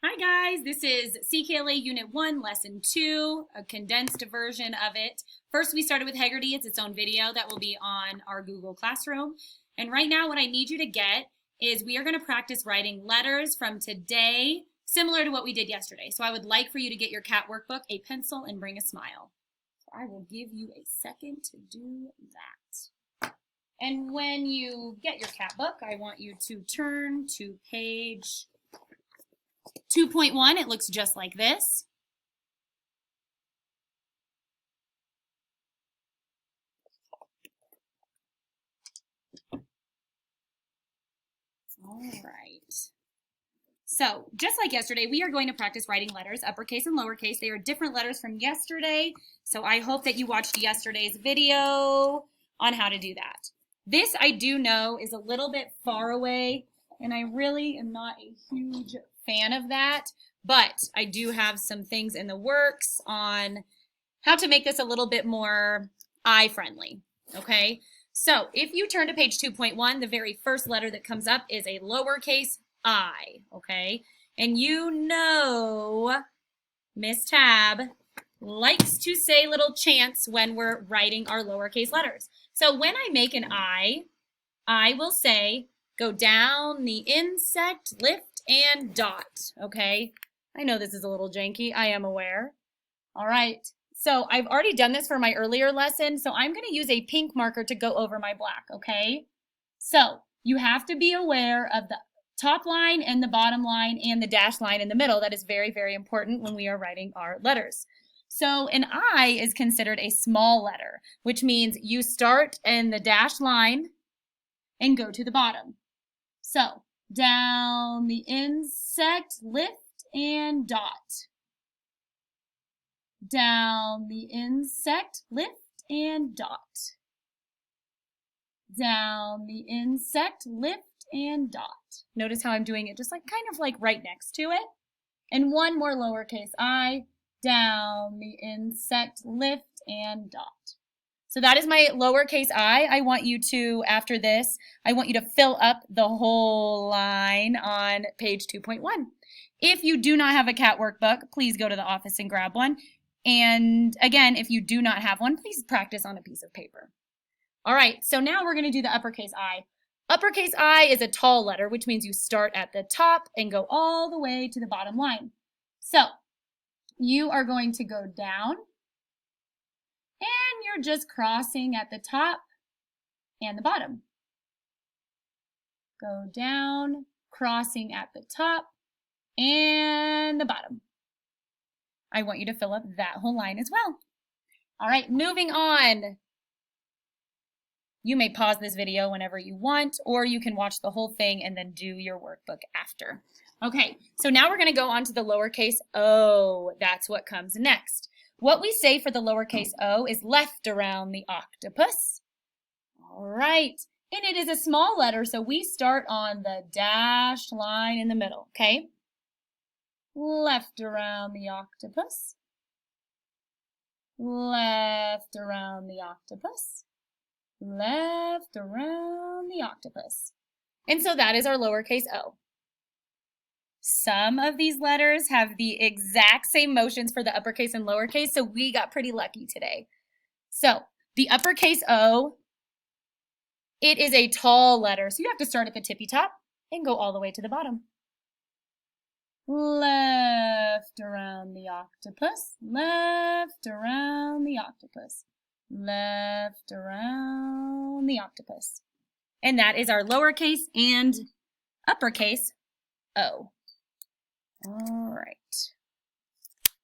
Hi guys, this is CKLA Unit 1, Lesson 2, a condensed version of it. First we started with Haggerty. It's its own video that will be on our Google Classroom. And right now what I need you to get is we are going to practice writing letters from today, similar to what we did yesterday. So I would like for you to get your cat workbook, a pencil, and bring a smile. So I will give you a second to do that. And when you get your cat book, I want you to turn to page 2.1, it looks just like this. All right. So, just like yesterday, we are going to practice writing letters, uppercase and lowercase. They are different letters from yesterday, so I hope that you watched yesterday's video on how to do that. This, I do know, is a little bit far away, and I really am not a huge fan of that, but I do have some things in the works on how to make this a little bit more eye-friendly, okay? So if you turn to page 2.1, the very first letter that comes up is a lowercase I, okay? And you know Miss Tab likes to say little chants when we're writing our lowercase letters. So when I make an I will say, go down the insect, lift, and dot, okay? I know this is a little janky, I am aware. All right, so I've already done this for my earlier lesson, so I'm gonna use a pink marker to go over my black, okay? So you have to be aware of the top line and the bottom line and the dash line in the middle. That is very, very important when we are writing our letters. So an I is considered a small letter, which means you start in the dash line and go to the bottom. So down the insect, lift, and dot. Down the insect, lift, and dot. Down the insect, lift, and dot. Notice how I'm doing it just like kind of like right next to it. And one more lowercase I, down the insect, lift, and dot. So that is my lowercase I. I want you to, after this, I want you to fill up the whole line on page 2.1. If you do not have a cat workbook, please go to the office and grab one. And again, if you do not have one, please practice on a piece of paper. All right, so now we're going to do the uppercase I. Uppercase I is a tall letter, which means you start at the top and go all the way to the bottom line. So you are going to go down, and you're just crossing at the top and the bottom. Go down, crossing at the top and the bottom. I want you to fill up that whole line as well. All right, moving on. You may pause this video whenever you want, or you can watch the whole thing and then do your workbook after. Okay, so now we're going to go on to the lowercase o. That's what comes next. What we say for the lowercase o is left around the octopus. All right, and it is a small letter, so we start on the dashed line in the middle, okay? Left around the octopus. Left around the octopus. Left around the octopus. And so that is our lowercase o. Some of these letters have the exact same motions for the uppercase and lowercase, so we got pretty lucky today. So the uppercase O, it is a tall letter, so you have to start at the tippy top and go all the way to the bottom. Left around the octopus, left around the octopus, left around the octopus. And that is our lowercase and uppercase O. All right,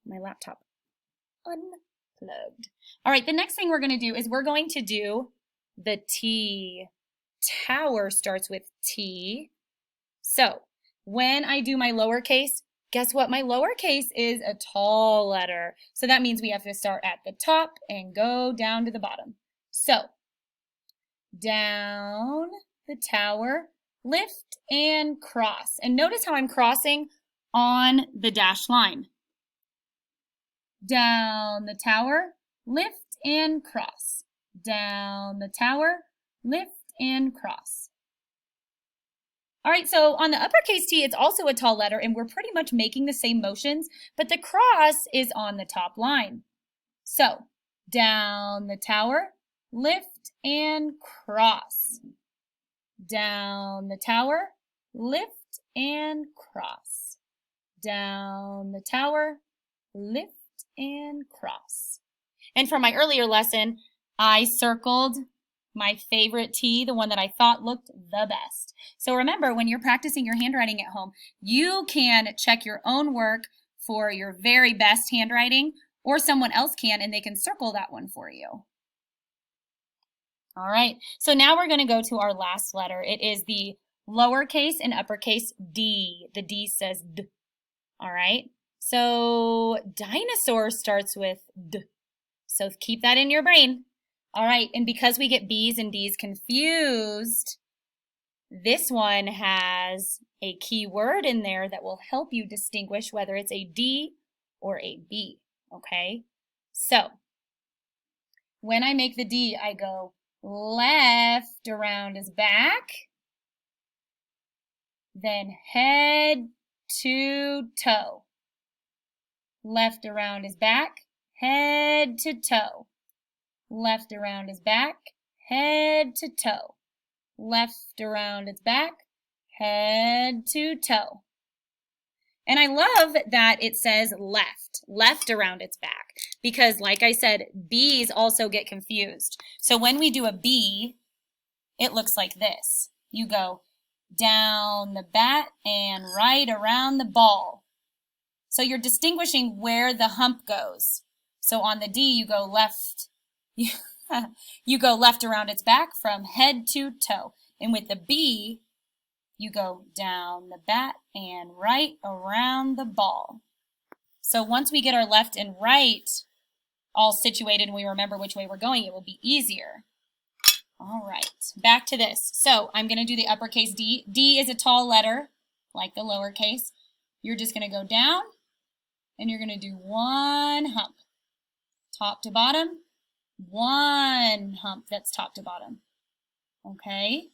my laptop unplugged. All right, the next thing we're going to do is we're going to do the T. Tower starts with T. So when I do my lowercase, guess what? My lowercase is a tall letter. So that means we have to start at the top and go down to the bottom. So down the tower, lift and cross. And notice how I'm crossing on the dashed line. Down the tower, lift and cross. Down the tower, lift and cross. All right, so on the uppercase T, it's also a tall letter, and we're pretty much making the same motions, but the cross is on the top line. So, down the tower, lift and cross. Down the tower, lift and cross. Down the tower, lift and cross. And for my earlier lesson, I circled my favorite T, the one that I thought looked the best. So remember, when you're practicing your handwriting at home, you can check your own work for your very best handwriting, or someone else can, and they can circle that one for you. All right, so now we're going to go to our last letter. It is the lowercase and uppercase D. The D says D. All right, so dinosaur starts with D. So keep that in your brain. All right, and because we get B's and D's confused, this one has a key word in there that will help you distinguish whether it's a D or a B, okay? So, when I make the D, I go left around his back, then head to toe. Left around his back, head to toe. Left around his back, head to toe. Left around its back, head to toe. And I love that it says left around its back, because like I said, B's also get confused. So when we do a B, it looks like this. You go down the bat and right around the ball. So you're distinguishing where the hump goes. So on the D, you go left. You go left around its back from head to toe. And with the B, you go down the bat and right around the ball. So once we get our left and right all situated and we remember which way we're going, it will be easier. All right, back to this. So I'm going to do the uppercase D. D is a tall letter, like the lowercase. You're just going to go down and you're going to do one hump, top to bottom. One hump that's top to bottom. Okay?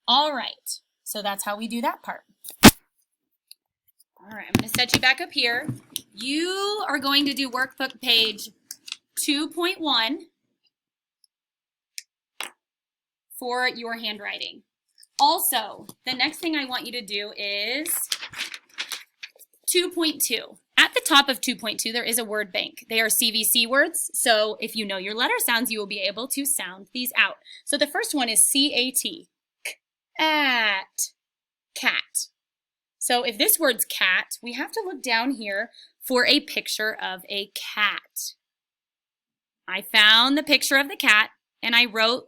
All right, so that's how we do that part. All right, I'm going to set you back up here. You are going to do workbook page 2.1 for your handwriting. Also, the next thing I want you to do is 2.2. At the top of 2.2, there is a word bank. They are CVC words, so if you know your letter sounds, you will be able to sound these out. So the first one is C-A-T, cat, cat. So if this word's cat, we have to look down here for a picture of a cat. I found the picture of the cat, and I wrote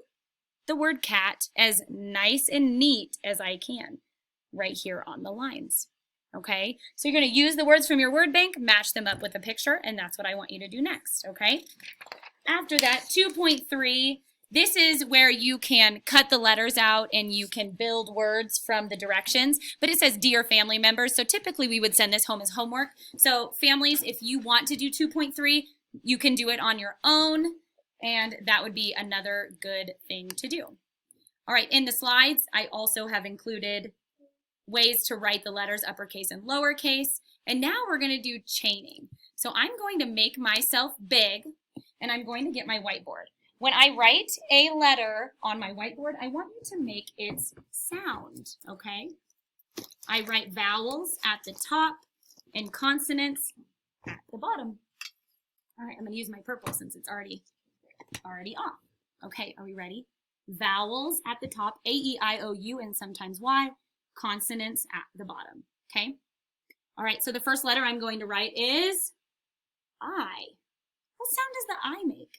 the word cat as nice and neat as I can right here on the lines. Okay, so you're going to use the words from your word bank, match them up with a picture, and that's what I want you to do next, okay? After that, 2.3, this is where you can cut the letters out and you can build words from the directions, but it says dear family members, so typically we would send this home as homework. So families, if you want to do 2.3, you can do it on your own, and that would be another good thing to do. All right, in the slides, I also have included ways to write the letters uppercase and lowercase. And now we're going to do chaining. So I'm going to make myself big, and I'm going to get my whiteboard. When I write a letter on my whiteboard, I want you to make its sound, okay? I write vowels at the top and consonants at the bottom. All right, I'm going to use my purple since it's already off. Okay, are we ready? Vowels at the top, A, E, I, O, U, and sometimes Y. Consonants at the bottom, okay? All right, so the first letter I'm going to write is I. What sound does the I make?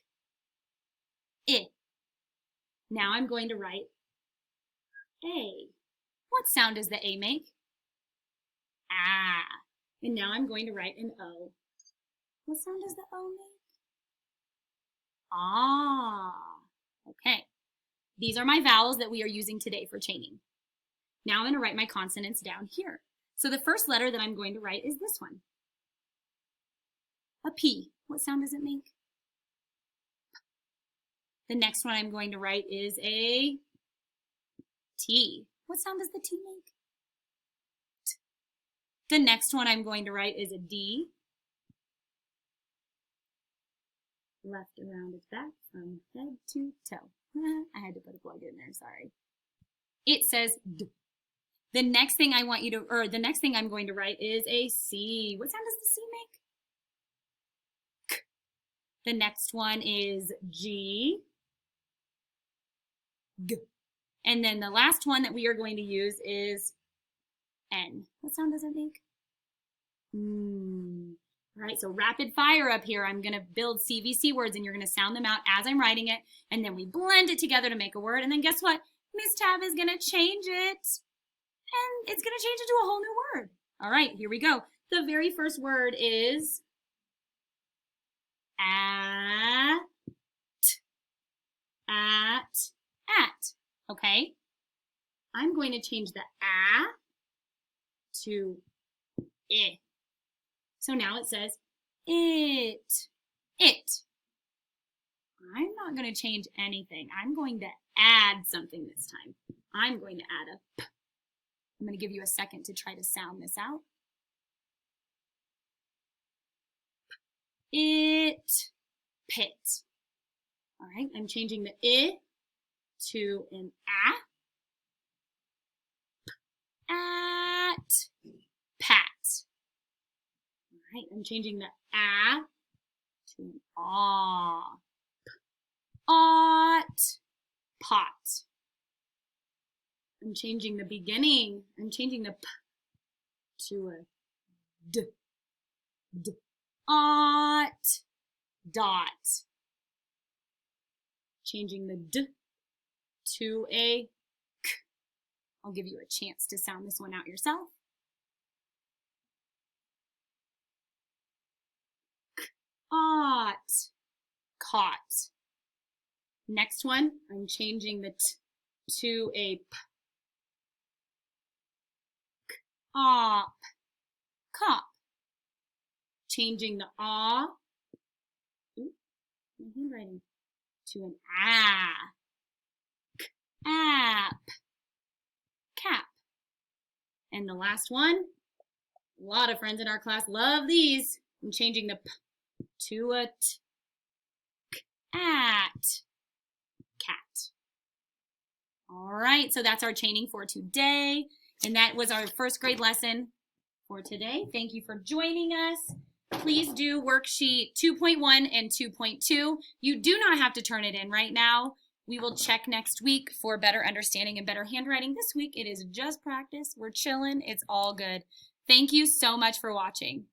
I. Now I'm going to write A. What sound does the A make? Ah. And now I'm going to write an O. What sound does the O make? Ah. Okay. These are my vowels that we are using today for chaining. Now I'm going to write my consonants down here. So the first letter that I'm going to write is this one. A P. What sound does it make? The next one I'm going to write is a T. What sound does the T make? T. The next one I'm going to write is a D. Left around its back from head to toe. I had to put a plug in there, sorry. It says D. The next thing I want you to, or the next thing I'm going to write is a C. What sound does the C make? K. The next one is G. G. And then the last one that we are going to use is N. What sound does it make? All right, so rapid fire up here. I'm going to build CVC words, and you're going to sound them out as I'm writing it, and then we blend it together to make a word. And then guess what? Miss Tab is going to change it, and it's going to change it to a whole new word. All right, here we go. The very first word is at. Okay? I'm going to change the a to I. So now it says it. I'm not going to change anything. I'm going to add something this time. I'm going to add a p. I'm going to give you a second to try to sound this out. It. Pit. All right, I'm changing the I to an a. At. Pat. All right, I'm changing the a to an aw. Ought. Pot. I'm changing the beginning. I'm changing the p to a d. D. Ought. Dot. Changing the d to a k. I'll give you a chance to sound this one out yourself. Ought. Caught. Next one, I'm changing the t to a p. Op. Cop. Changing the ah. Ooh, my handwriting. To an ah. App. Cap. And the last one, a lot of friends in our class love these. I'm changing the p to a t. At. Cat. All right, so that's our chaining for today. And that was our first grade lesson for today. Thank you for joining us. Please do worksheet 2.1 and 2.2. You do not have to turn it in right now. We will check next week for better understanding and better handwriting. This week it is just practice. We're chilling. It's all good. Thank you so much for watching.